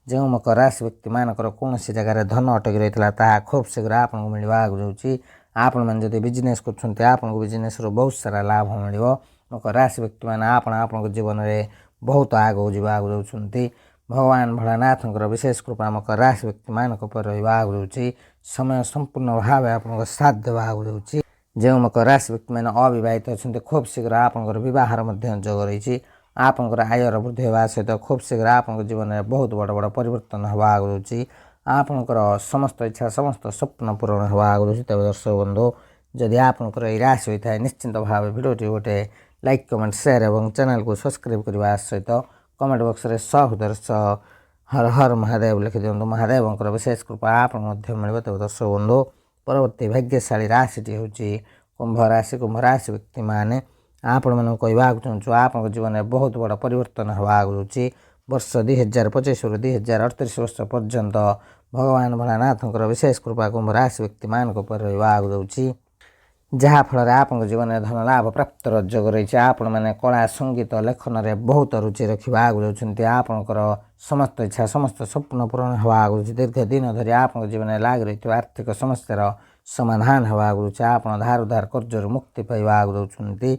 ଯେଉଁ ମକର ରାଶି ବ୍ୟକ୍ତିମାନଙ୍କର କୌଣସି ଜାଗାରେ ଧନ ଅଟକି ରହିଥିଲା ତାହା ଖୁବ୍ ଶୀଘ୍ର ଆପଣଙ୍କୁ ମିଳିବାକୁ ଯାଉଛି। ଆପଣମାନେ ଯଦି ବିଜନେସ୍ କରୁଛନ୍ତି ଆପଣଙ୍କୁ ବିଜନେସ୍ରୁ ବହୁତ ସାରା ଲାଭ ମିଳିବ। ମକର ରାଶି ବ୍ୟକ୍ତିମାନେ ଆପଣଙ୍କ ଜୀବନରେ ବହୁତ ଆଗକୁ ଯିବାକୁ ଯାଉଛନ୍ତି। ଭଗବାନ ଭୋଳାନାଥଙ୍କର ବିଶେଷ କୃପା ମକର ରାଶି ବ୍ୟକ୍ତିମାନଙ୍କ ଉପରେ ରହିବାକୁ ଯାଉଛି। ସମୟ ସମ୍ପୂର୍ଣ୍ଣ ଭାବେ ଆପଣଙ୍କ ସାଥ ଦେବାକୁ ଯାଉଛି। ଯେଉଁ ମକର ରାଶି ବ୍ୟକ୍ତିମାନେ ଅବିବାହିତ ଅଛନ୍ତି ଖୁବ୍ ଶୀଘ୍ର ଆପଣଙ୍କର ବିବାହର ମଧ୍ୟ ଯୋଗ ରହିଛି। ଆପଣଙ୍କର ଆୟର ବୃଦ୍ଧି ହେବା ସହିତ ଖୁବ୍ ଶୀଘ୍ର ଆପଣଙ୍କ ଜୀବନରେ ବହୁତ ବଡ଼ ବଡ଼ ପରିବର୍ତ୍ତନ ହେବାକୁ ଯାଉଛି। ଆପଣଙ୍କର ସମସ୍ତ ଇଚ୍ଛା ସମସ୍ତ ସ୍ୱପ୍ନ ପୂରଣ ହେବାକୁ ଯାଉଛି। ତେବେ ଦର୍ଶକ ବନ୍ଧୁ, ଯଦି ଆପଣଙ୍କର ଏହି ରାଶି ହୋଇଥାଏ ନିଶ୍ଚିନ୍ତ ଭାବେ ଭିଡ଼ିଓଟି ଗୋଟେ ଲାଇକ୍ କମେଣ୍ଟ ସେୟାର ଏବଂ ଚ୍ୟାନେଲକୁ ସବସ୍କ୍ରାଇବ୍ କରିବା ସହିତ କମେଣ୍ଟ ବକ୍ସରେ ହର ହର ମହାଦେବ ଲେଖିଦିଅନ୍ତୁ। ମହାଦେବଙ୍କର ବିଶେଷ କୃପା ଆପଣଙ୍କୁ ମଧ୍ୟ ମିଳିବ। ତେବେ ଦର୍ଶକ ବନ୍ଧୁ, ପରବର୍ତ୍ତୀ ଭାଗ୍ୟଶାଳୀ ରାଶିଟି ହେଉଛି କୁମ୍ଭ ରାଶି। କୁମ୍ଭ ରାଶି ବ୍ୟକ୍ତିମାନେ ଆପଣମାନଙ୍କୁ କହିବାକୁ ଚାହୁଁଛୁ ଆପଣଙ୍କ ଜୀବନରେ ବହୁତ ବଡ଼ ପରିବର୍ତ୍ତନ ହେବାକୁ ଯାଉଛି। ବର୍ଷ 2025ରୁ 2038 ବର୍ଷ ପର୍ଯ୍ୟନ୍ତ ଭଗବାନ ଭୋଳାନାଥଙ୍କର ବିଶେଷ କୃପା କୁମ୍ଭ ରାଶି ବ୍ୟକ୍ତିମାନଙ୍କ ଉପରେ ରହିବାକୁ ଯାଉଛି। ଯାହାଫଳରେ ଆପଣଙ୍କ ଜୀବନରେ ଧନ ଲାଭ ପ୍ରାପ୍ତର ଯୋଗ ରହିଛି। ଆପଣମାନେ କଳା ସଙ୍ଗୀତ ଲେଖନରେ ବହୁତ ରୁଚି ରଖିବାକୁ ଯାଉଛନ୍ତି। ଆପଣଙ୍କର ସମସ୍ତ ଇଚ୍ଛା ସମସ୍ତ ସ୍ୱପ୍ନ ପୂରଣ ହେବାକୁ ଯାଉଛି। ଦୀର୍ଘ ଦିନ ଧରି ଆପଣଙ୍କ ଜୀବନରେ ଲାଗି ରହିଥିବା ଆର୍ଥିକ ସମସ୍ୟାର ସମାଧାନ ହେବାକୁ ଯାଉଛି। ଆପଣ ଧାର ଉଧାର କର୍ଜରୁ ମୁକ୍ତି ପାଇବାକୁ ଯାଉଛନ୍ତି।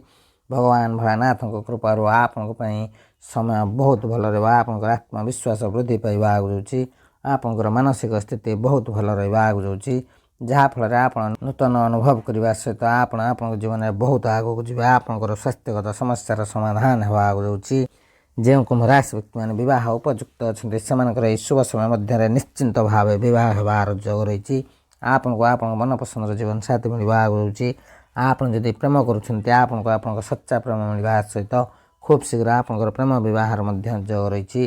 ଭଗବାନ ଭୋଳାନାଥଙ୍କ କୃପାରୁ ଆପଣଙ୍କ ପାଇଁ ସମୟ ବହୁତ ଭଲ ରହିବ। ଆପଣଙ୍କର ଆତ୍ମବିଶ୍ୱାସ ବୃଦ୍ଧି ପାଇବାକୁ ଯାଉଛି। ଆପଣଙ୍କର ମାନସିକ ସ୍ଥିତି ବହୁତ ଭଲ ରହିବାକୁ ଯାଉଛି। ଯାହାଫଳରେ ଆପଣ ନୂତନ ଅନୁଭବ କରିବା ସହିତ ଆପଣଙ୍କ ଜୀବନରେ ବହୁତ ଆଗକୁ ଯିବେ। ଆପଣଙ୍କର ସ୍ୱାସ୍ଥ୍ୟଗତ ସମସ୍ୟାର ସମାଧାନ ହେବାକୁ ଯାଉଛି। ଯେଉଁ କୁମ୍ଭ ରାଶି ବ୍ୟକ୍ତିମାନେ ବିବାହ ଉପଯୁକ୍ତ ଅଛନ୍ତି ସେମାନଙ୍କର ଏହି ଶୁଭ ସମୟ ମଧ୍ୟରେ ନିଶ୍ଚିନ୍ତ ଭାବେ ବିବାହ ହେବାର ଯୋଗ ରହିଛି। ଆପଣଙ୍କ ମନପସନ୍ଦର ଜୀବନସାଥୀ ମିଳିବାକୁ ଯାଉଛି। ଆପଣ ଯଦି ପ୍ରେମ କରୁଛନ୍ତି ଆପଣଙ୍କ ସଚ୍ଚା ପ୍ରେମ ମିଳିବା ସହିତ ଖୁବ୍ ଶୀଘ୍ର ଆପଣଙ୍କର ପ୍ରେମ ବିବାହର ମଧ୍ୟ ଯୋଗ ରହିଛି।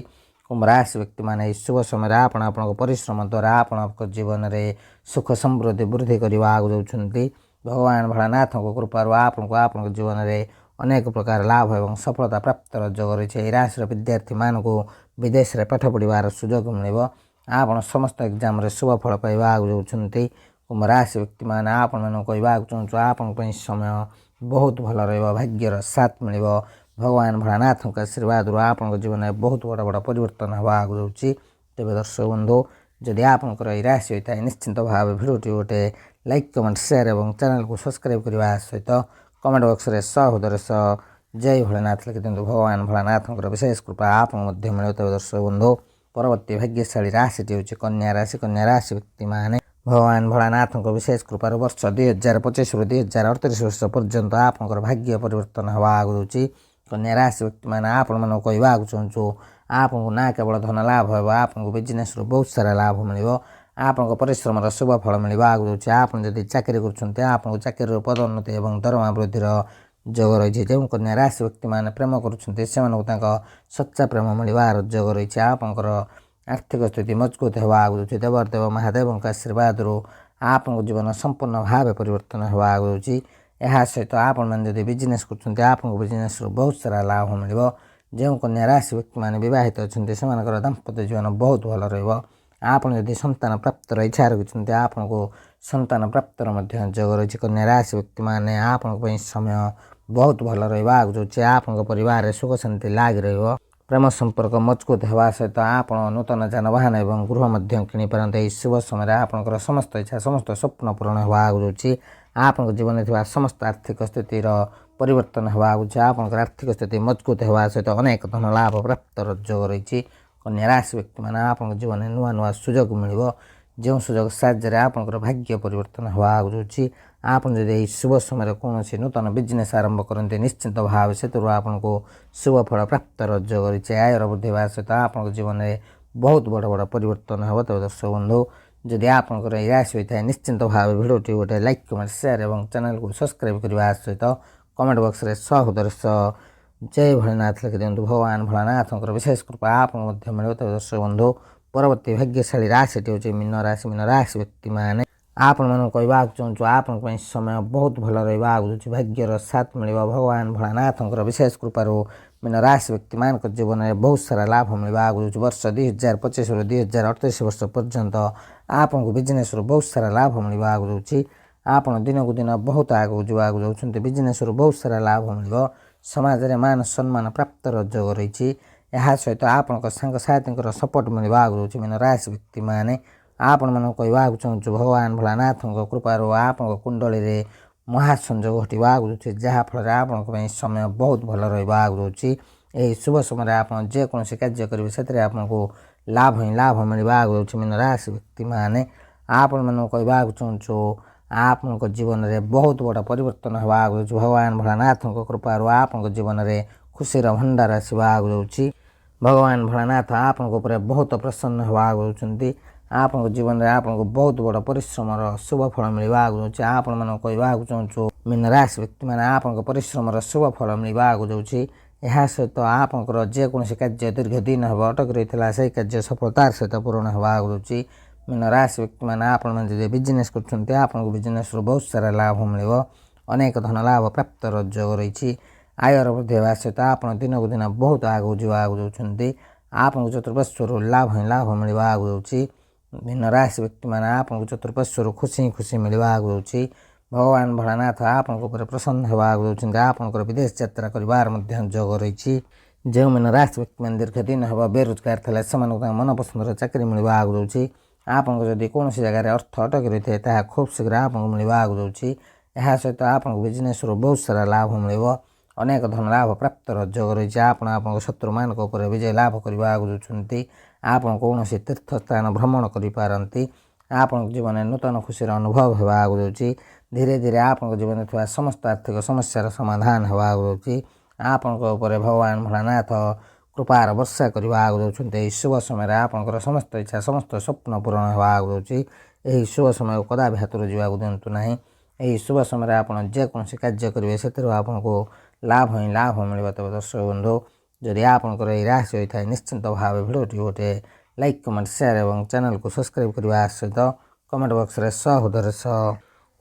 କୁମ୍ଭ ରାଶି ବ୍ୟକ୍ତିମାନେ ଏହି ଶୁଭ ସମୟରେ ଆପଣଙ୍କ ପରିଶ୍ରମ ଦ୍ୱାରା ଆପଣଙ୍କ ଜୀବନରେ ସୁଖ ସମୃଦ୍ଧି ବୃଦ୍ଧି କରିବାକୁ ଯାଉଛନ୍ତି। ଭଗବାନ ଭୋଳାନାଥଙ୍କ କୃପାରୁ ଆପଣଙ୍କ ଜୀବନରେ ଅନେକ ପ୍ରକାର ଲାଭ ଏବଂ ସଫଳତା ପ୍ରାପ୍ତର ଯୋଗ ରହିଛି। ଏହି ରାଶିର ବିଦ୍ୟାର୍ଥୀମାନଙ୍କୁ ବିଦେଶରେ ପାଠ ପଢ଼ିବାର ସୁଯୋଗ ମିଳିବ। ଆପଣ ସମସ୍ତ ଏକ୍ଜାମ୍ରେ ଶୁଭ ଫଳ ପାଇବାକୁ ଯାଉଛନ୍ତି। କୁମ୍ଭ ରାଶି ବ୍ୟକ୍ତିମାନେ ଆପଣମାନଙ୍କୁ କହିବାକୁ ଚାହୁଁଛୁ ଆପଣଙ୍କ ପାଇଁ ସମୟ ବହୁତ ଭଲ ରହିବ। ଭାଗ୍ୟର ସାଥ ମିଳିବ। ଭଗବାନ ଭୋଳାନାଥଙ୍କ ଆଶୀର୍ବାଦରୁ ଆପଣଙ୍କ ଜୀବନରେ ବହୁତ ବଡ଼ ବଡ଼ ପରିବର୍ତ୍ତନ ହେବାକୁ ଯାଉଛି। ତେବେ ଦର୍ଶକ ବନ୍ଧୁ, ଯଦି ଆପଣଙ୍କର ଏହି ରାଶି ହୋଇଥାଏ ନିଶ୍ଚିନ୍ତ ଭାବେ ଭିଡ଼ିଓଟି ଗୋଟେ ଲାଇକ୍ କମେଣ୍ଟ ସେୟାର ଏବଂ ଚ୍ୟାନେଲକୁ ସବସ୍କ୍ରାଇବ୍ କରିବା ସହିତ କମେଣ୍ଟ ବକ୍ସରେ ଜୟ ଭୋଳାନାଥ ଲେଖିଦିଅନ୍ତୁ। ଭଗବାନ ଭୋଳାନାଥଙ୍କର ବିଶେଷ କୃପା ଆପଣଙ୍କୁ ମଧ୍ୟ ମିଳିବ। ତେବେ ଦର୍ଶକ ବନ୍ଧୁ, ପରବର୍ତ୍ତୀ ଭାଗ୍ୟଶାଳୀ ରାଶିଟି ହେଉଛି କନ୍ୟା ରାଶି। କନ୍ୟା ରାଶି ବ୍ୟକ୍ତିମାନେ ଭଗବାନ ଭୋଳାନାଥଙ୍କ ବିଶେଷ କୃପାରୁ ବର୍ଷ 2025ରୁ 2038 ବର୍ଷ ପର୍ଯ୍ୟନ୍ତ ଆପଣଙ୍କର ଭାଗ୍ୟ ପରିବର୍ତ୍ତନ ହେବାକୁ ଯାଉଛି। କନ୍ୟା ରାଶି ବ୍ୟକ୍ତିମାନେ ଆପଣମାନଙ୍କୁ କହିବାକୁ ଚାହୁଁଛୁ ଆପଣଙ୍କୁ ନା କେବଳ ଧନ ଲାଭ ହେବ, ଆପଣଙ୍କୁ ବିଜନେସ୍ରୁ ବହୁତ ସାରା ଲାଭ ମିଳିବ। ଆପଣଙ୍କ ପରିଶ୍ରମର ଶୁଭ ଫଳ ମିଳିବାକୁ ଯାଉଛି। ଆପଣ ଯଦି ଚାକିରି କରୁଛନ୍ତି ଆପଣଙ୍କୁ ଚାକିରିରୁ ପଦୋନ୍ନତି ଏବଂ ଦରମା ବୃଦ୍ଧିର ଯୋଗ ରହିଛି। ଯେଉଁ କନ୍ୟା ରାଶି ବ୍ୟକ୍ତିମାନେ ପ୍ରେମ କରୁଛନ୍ତି ସେମାନଙ୍କୁ ତାଙ୍କ ସଚ୍ଚା ପ୍ରେମ ମିଳିବାର ଯୋଗ ରହିଛି। ଆପଣଙ୍କର ଆର୍ଥିକ ସ୍ଥିତି ମଜବୁତ ହେବାକୁ ଯାଉଛି। ଦେବ ମହାଦେବଙ୍କ ଆଶୀର୍ବାଦରୁ ଆପଣଙ୍କ ଜୀବନ ସମ୍ପୂର୍ଣ୍ଣ ଭାବେ ପରିବର୍ତ୍ତନ ହେବାକୁ ଯାଉଛି। ଏହା ସହିତ ଆପଣମାନେ ଯଦି ବିଜନେସ୍ କରୁଛନ୍ତି ଆପଣଙ୍କୁ ବିଜନେସ୍ରୁ ବହୁତ ସାରା ଲାଭ ମିଳିବ। ଯେଉଁ କନ୍ୟା ରାଶି ବ୍ୟକ୍ତିମାନେ ବିବାହିତ ଅଛନ୍ତି ସେମାନଙ୍କର ଦାମ୍ପତ୍ୟ ଜୀବନ ବହୁତ ଭଲ ରହିବ। ଆପଣ ଯଦି ସନ୍ତାନ ପ୍ରାପ୍ତର ଇଚ୍ଛା ରଖିଛନ୍ତି ଆପଣଙ୍କୁ ସନ୍ତାନ ପ୍ରାପ୍ତର ମଧ୍ୟ ଯୋଗ ରହିଛି। କନ୍ୟା ରାଶି ବ୍ୟକ୍ତିମାନେ ଆପଣଙ୍କ ପାଇଁ ସମୟ ବହୁତ ଭଲ ରହିବ। ଆଗକୁ ଯାଉଛି ଆପଣଙ୍କ ପରିବାରରେ ସୁଖ ଶାନ୍ତି ଲାଗି ରହିବ। ପ୍ରେମ ସମ୍ପର୍କ ମଜବୁତ ହେବା ସହିତ ଆପଣ ନୂତନ ଯାନବାହନ ଏବଂ ଗୃହ ମଧ୍ୟ କିଣିପାରନ୍ତି। ଏହି ଶୁଭ ସମୟରେ ଆପଣଙ୍କର ସମସ୍ତ ଇଚ୍ଛା ସମସ୍ତ ସ୍ୱପ୍ନ ପୂରଣ ହେବାକୁ ଯାଉଛି। ଆପଣଙ୍କ ଜୀବନରେ ଥିବା ସମସ୍ତ ଆର୍ଥିକ ସ୍ଥିତିର ପରିବର୍ତ୍ତନ ହେବାକୁ ଯାଉଛି। ଆପଣଙ୍କର ଆର୍ଥିକ ସ୍ଥିତି ମଜବୁତ ହେବା ସହିତ ଅନେକ ଧନ ଲାଭ ପ୍ରାପ୍ତର ଯୋଗ ରହିଛି। କନ୍ୟା ରାଶି ବ୍ୟକ୍ତିମାନେ ଆପଣଙ୍କ ଜୀବନରେ ନୂଆ ସୁଯୋଗ ମିଳିବ। ଯେଉଁ ସୁଯୋଗ ସାହାଯ୍ୟରେ ଆପଣଙ୍କର ଭାଗ୍ୟ ପରିବର୍ତ୍ତନ ହେବାକୁ ଯାଉଛି। ଆପଣ ଯଦି ଏହି ଶୁଭ ସମୟରେ କୌଣସି ନୂତନ ବିଜନେସ୍ ଆରମ୍ଭ କରନ୍ତି ନିଶ୍ଚିନ୍ତ ଭାବେ ସେଥିରୁ ଆପଣଙ୍କୁ ଶୁଭ ଫଳ ପ୍ରାପ୍ତର ଯୋଗ ରହିଛି। ଆୟର ବୃଦ୍ଧି ହେବା ସହିତ ଆପଣଙ୍କ ଜୀବନରେ बहुत बड़ बड़ परिवर्तन हे। तेज दर्शक बंधु जदि आपंकर यह राशि होता है निश्चिंत भाव भिडियोटी गोटे लाइक कमेंट शेयर और चैनल को सब्सक्राइब करने सहित कमेंट बॉक्स में सहोदर्श जय भोलेनाथ लिखि दिंतु। भगवान भोलेनाथ विशेष कृपा आप मिले। तेज दर्शक बंधु परवर्ती भाग्यशाली राशिटी हूँ मीन राशि। मीन राशि व्यक्ति मैंने आपण मन कहवा चाहूँ आपण समय बहुत भल रहा भाग्यर साथ मिल। भगवान भोलेनाथ विशेष कृपार मीन राशि व्यक्ति मान जीवन में बहुत सारा लाभ मिलवा वर्ष 2025 रू 2038 वर्ष पर्यंत आपको बिजनेस बहुत सारा लाभ मिलवा आप दिन को दिन बहुत आगे जाऊँ। बिजनेस बहुत सारा लाभ मिल समाज में मान सम्मान प्राप्त योग रही। यह सहित आपण सांगसाथी सपोर्ट मिलवा मीन राशि व्यक्ति मैंने आपण मन कहवा चाहूँ भगवान भोलेनाथ कृपार आप कुंडली में महासंजोग घटवा जहाँफल आपण समय बहुत भल रहा। यही शुभ समय आप जेकोसी कार्य करेंगे से आपको लाभ ही लाभ मिलवा मीन राशि व्यक्ति मैंने आपण मन कहवा चाहूँ आप जीवन में बहुत बड़ा परिवर्तन हवा। भगवान भोलेनाथ कृपार आप जीवन में खुशी भंडार आसवा। भगवान भोलेनाथ आप बहुत प्रसन्न हवा। आप जीवन में आपको बहुत बड़ परिश्रम शुभ फल मिलवा। आपण मन कहवा चाहूँ मीन राशि व्यक्ति मैंने आप परिश्रम शुभ फल मिलवा। यह सहित आपंकर जेकोसी कार्य दीर्घ दिन हम अटक रही है से कार्य सफलतार सहित पूर्ण हवा। मीन राशि व्यक्ति मैंने आप बिजनेस कर बिजनेस बहुत सारा लाभ मिल अनेक धन लाभ प्राप्त योग रही। आयर वृद्धि होगा सहित आप दिन को दिन बहुत आगे जाऊँ। आपको चतुर्पार्श्वर लाभ ही लाभ मिलवा। मीन राशि व्यक्ति मैंने आपको चतुर्पार्श्वर खुशी खुशी मिलवा। भगवान भोलेनाथ आपको प्रसन्न होगा। आपंकर विदेश यात्रा कर योग रही। जो मीन राशि व्यक्ति मैंने दीर्घ दिन हम बेरोजगार थे से मनपसंद चाकरी मिलवा। आपको जदि कौन जगह अर्थ अटक रही है खूब शीघ्र आपको मिलवा। यह सहित आपको बिजनेस बहुत सारा लाभ मिल अनेक धन लाभ प्राप्त योग रही। आप शत्रु मान विजय लाभ करने आप कौन तीर्थ स्थान भ्रमण करपारती। आप जीवन में नूतन खुशी अनुभव होगा। धीरे धीरे आप जीवन में समस्त आर्थिक समस्यार समाधान होगा। आप भगवान भोलेनाथ कृपार वर्षा करने शुभ समय आपंकर समस्त इच्छा समस्त स्वप्न पूरण होगा। यही शुभ समय कदापि हाथर जावाक दिंतु ना। यही शुभ समय आप जेकोसी कार्य करेंगे से आपको लाभ ही लाभ मिल। तब दर्शक बंधु जदि आपंकर यह राशि होता है निश्चिंत भाव भिडियोटी गोटे लाइक कमेंट शेयर और चैनल को सब्सक्राइब करने सहित कमेंट बॉक्स में सहोदर्श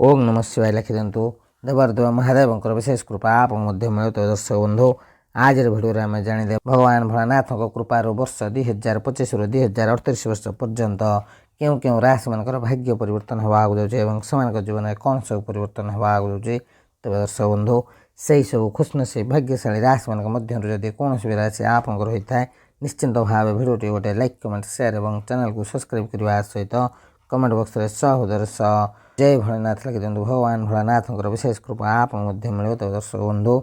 ओम नमः शिवाय लिखि दिंतु। देवादेव महादेव विशेष कृपा आप मिले। तो दर्शक बंधु आज भिडियो आम जाने भगवान भोलेनाथ कृपार वर्ष 2025 रू 2038 वर्ष पर्यंत क्यों क्यों राशि मान भाग्य परिवर्तन होगा से जीवन में कौन सब परिवर्तन होगा। तेज दर्शक बंधु से सब खुशनसीब भाग्यशाली राशि मान मध्य कौन भी राशि आपंकर होता है निश्चिंत भाव भिडियोटी गोटे लाइक कमेंट शेयर और चैनल को सब्सक्राइब करने सहित कमेंट बॉक्स में सहोदर्श जय भोलेनाथ लिखि दिंतु। भगवान भोलेनाथ विशेष कृपा आप मिले। तो दर्शक बंधु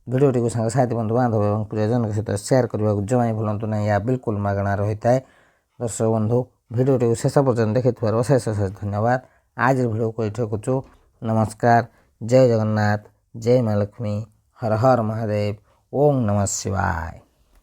भिडियोटी को सांगसाथी बंधु बांधव और प्रियजन के सहित शेयर करने को जमा भूलु ना। यह बिल्कुल मागणार होता है। दर्शक बंधु भिडियोटी को शेष पर्यटन देखि अशेष अशेष धन्यवाद। आज भिडियो को ये रखुचु। नमस्कार। जय जगन्नाथ। जय माँ लक्ष्मी। हर हर महादेव। ओम नमः शिवाय।